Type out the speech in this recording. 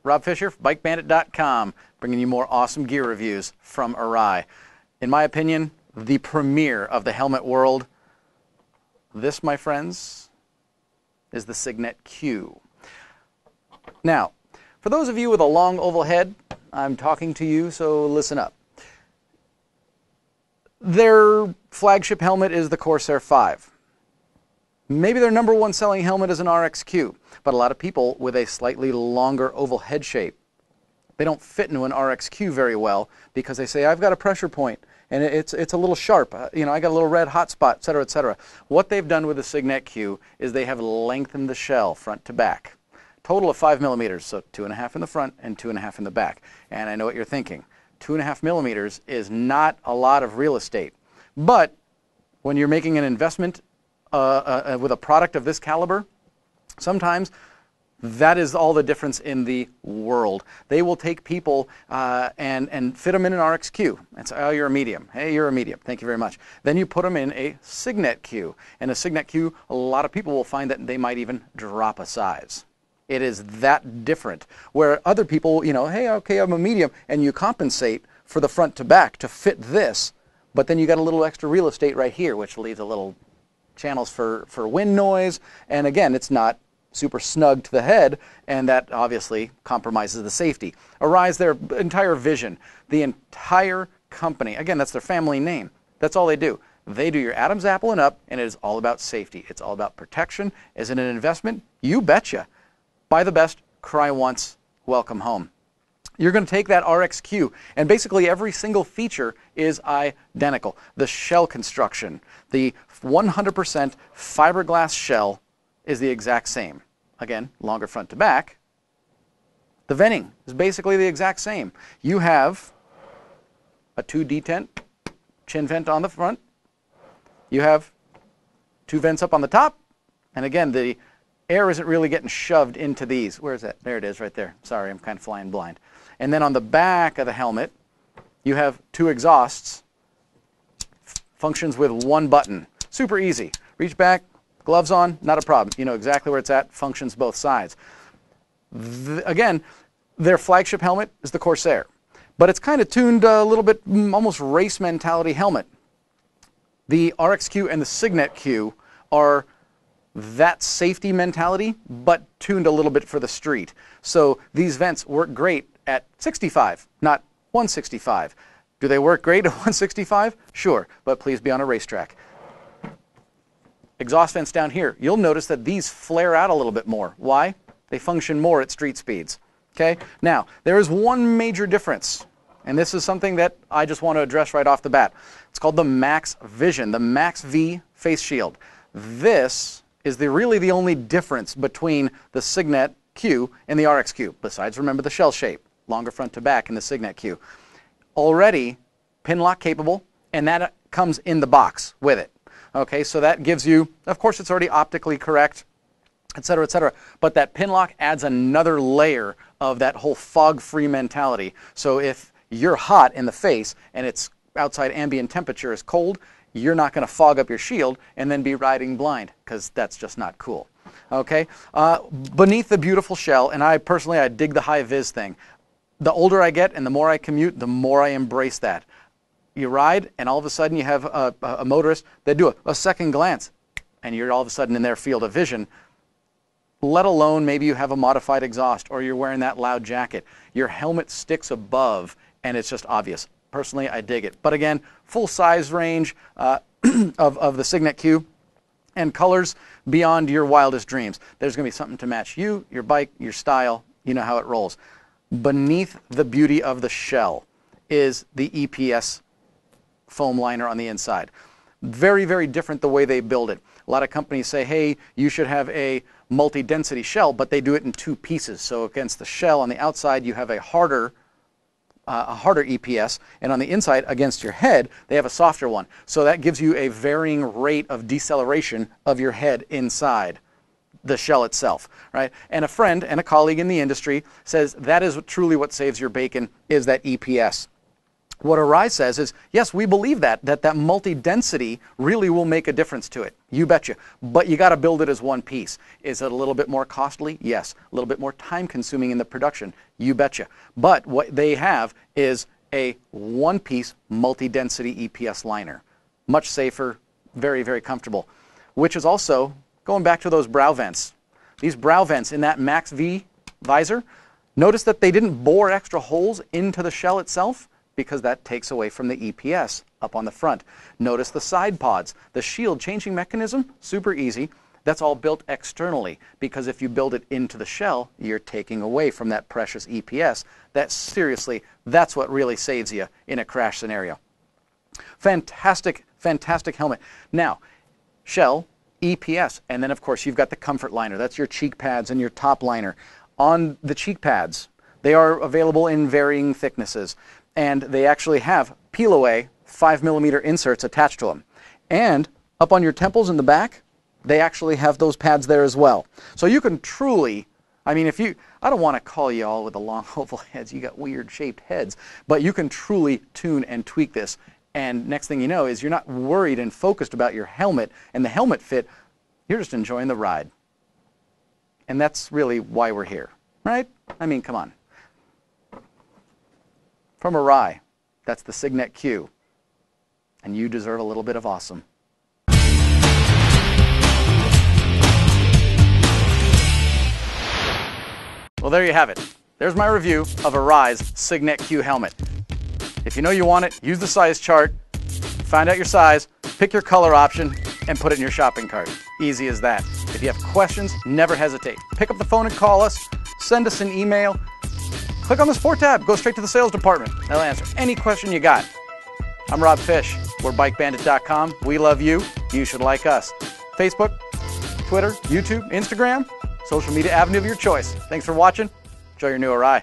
Rob Fisher, BikeBandit.com, bringing you more awesome gear reviews from Arai. In my opinion, the premier of the helmet world. This, my friends, is the Signet-Q. Now, for those of you with a long oval head, I'm talking to you, so listen up. Their flagship helmet is the Corsair 5. Maybe their number one selling helmet is an RX-Q, but a lot of people with a slightly longer oval head shape, they don't fit into an RX-Q very well because they say, I've got a pressure point and it's a little sharp, I got a little red hot spot, etc., etc. What they've done with the Signet-Q is they have lengthened the shell front to back. Total of 5 millimeters, so 2.5 in the front and 2.5 in the back. And I know what you're thinking. 2.5 millimeters is not a lot of real estate. But when you're making an investment with a product of this caliber, sometimes that is all the difference in the world. They will take people and fit them in an RX-Q and say, oh, you're a medium. Hey, you're a medium. Thank you very much. Then you put them in a Signet-Q. And a Signet-Q, a lot of people will find that they might even drop a size. It is that different. Where other people, hey, okay, I'm a medium, and you compensate for the front to back to fit this, but then you got a little extra real estate right here, which leaves a little channels for wind noise. And again, it's not super snug to the head, and that obviously compromises the safety. Arai's their entire vision, the entire company. Again, that's their family name. That's all they do. They do your Adam's apple and up, and it is all about safety. It's all about protection. Is it an investment? You betcha. Buy the best, cry once, welcome home. You're going to take that RX-Q, and basically every single feature is identical. The shell construction, the 100% fiberglass shell is the exact same. Again, longer front to back. The venting is basically the exact same. You have a 2 detent chin vent on the front. You have 2 vents up on the top. And again, the air isn't really getting shoved into these. Where is that? There it is right there. Sorry, I'm kind of flying blind. And then on the back of the helmet, you have 2 exhausts. Functions with 1 button. Super easy. Reach back, gloves on, not a problem. You know exactly where it's at. Functions both sides. Again, their flagship helmet is the Corsair. But it's kind of tuned a little bit, almost race mentality helmet. The RX-Q and the Signet-Q are that safety mentality, but tuned a little bit for the street. So these vents work great at 65, not 165. Do they work great at 165? Sure, but please be on a racetrack. Exhaust vents down here. You'll notice that these flare out a little bit more. Why? They function more at street speeds. Okay? Now, there is one major difference, and this is something that I just want to address right off the bat. It's called the Max Vision, the Max V face shield. This is really the only difference between the Signet-Q and the RX-Q, besides, remember, the shell shape, longer front to back in the Signet-Q. Already pin lock capable, and that comes in the box with it. Okay, so that gives you, of course, it's already optically correct, etc., etc., but that pin lock adds another layer of that whole fog-free mentality. So if you're hot in the face and it's outside ambient temperature is cold, you're not going to fog up your shield and then be riding blind, because that's just not cool. Okay, beneath the beautiful shell, and I personally dig the high vis thing. The older I get and the more I commute, the more I embrace that. You ride, and all of a sudden you have a motorist, they do a second glance, and you're all of a sudden in their field of vision, let alone maybe you have a modified exhaust or you're wearing that loud jacket. Your helmet sticks above, and it's just obvious. Personally, I dig it. But again, full size range of the Signet-Q, and colors beyond your wildest dreams. There's going to be something to match you, your bike, your style. You know how it rolls. Beneath the beauty of the shell is the EPS foam liner on the inside. Very, very different the way they build it. A lot of companies say, hey, you should have a multi-density shell, but they do it in 2 pieces. So against the shell on the outside, you have a harder EPS, and on the inside, against your head, they have a softer one. So that gives you a varying rate of deceleration of your head inside the shell itself, right? And a friend and a colleague in the industry says that is truly what saves your bacon, is that EPS. What Arai says is, yes, we believe that multi-density really will make a difference to it. You betcha. But you got to build it as one piece. Is it a little bit more costly? Yes. A little bit more time consuming in the production? You betcha. But what they have is a one-piece multi-density EPS liner. Much safer, very, very comfortable. Which is also, going back to those brow vents. These brow vents in that Max V visor, notice that they didn't bore extra holes into the shell itself, because that takes away from the EPS up on the front. Notice the side pods. The shield changing mechanism, super easy. That's all built externally, because if you build it into the shell, you're taking away from that precious EPS. Seriously, that's what really saves you in a crash scenario. Fantastic, fantastic helmet. Now, shell, EPS, and then of course you've got the comfort liner. That's your cheek pads and your top liner. On the cheek pads, they are available in varying thicknesses. And they actually have peel-away 5mm inserts attached to them. And up on your temples in the back, they actually have those pads there as well. So you can truly, I mean, I don't want to call you all with the long oval heads, you got weird shaped heads, but you can truly tune and tweak this. And next thing you know is you're not worried and focused about your helmet and the helmet fit, you're just enjoying the ride. And that's really why we're here, right? I mean, come on. From Arai, that's the Signet-Q, and you deserve a little bit of awesome. Well, there you have it. There's my review of Arai's Signet-Q helmet. If you know you want it, use the size chart, find out your size, pick your color option, and put it in your shopping cart. Easy as that. If you have questions, never hesitate. Pick up the phone and call us, send us an email. Click on the Support tab. Go straight to the sales department. They'll answer any question you got. I'm Rob Fish. We're BikeBandit.com. We love you. You should like us. Facebook, Twitter, YouTube, Instagram, social media avenue of your choice. Thanks for watching. Enjoy your new Arai.